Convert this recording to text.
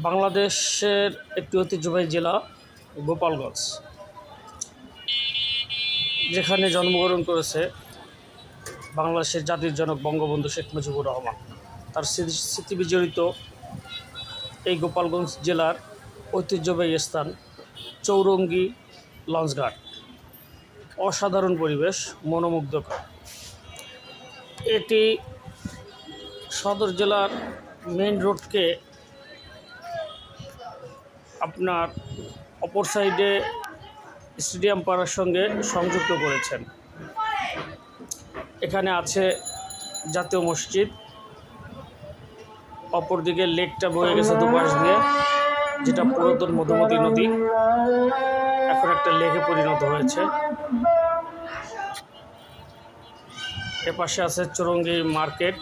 বাংলাদেশের একটি ঐতিহ্যবাহী জেলা গোপালগঞ্জ, যেখানে জন্মগ্রহণ করেছে বাংলাদেশের জাতির জনক বঙ্গবন্ধু শেখ মুজিবুর রহমান। তার স্মৃতি বিজড়িত এই গোপালগঞ্জ জেলার ঐতিহ্যবাহী স্থান চৌরঙ্গী লঞ্চঘাট। অসাধারণ পরিবেশ, মনোমুগ্ধকর। এটি সদর জেলার মেইন রোডকে আপনার অপর সাইডে স্টেডিয়াম পাড়ার সঙ্গে সংযুক্ত করেছেন। এখানে আছে জাতীয় মসজিদ, অপরদিকে লেকটা বয়ে গেছে দুপাশ দিয়ে, যেটা পুরাতন মধুমতি নদী এখন একটা লেকে পরিণত হয়েছে। এপাশে আছে চৌরঙ্গী মার্কেট।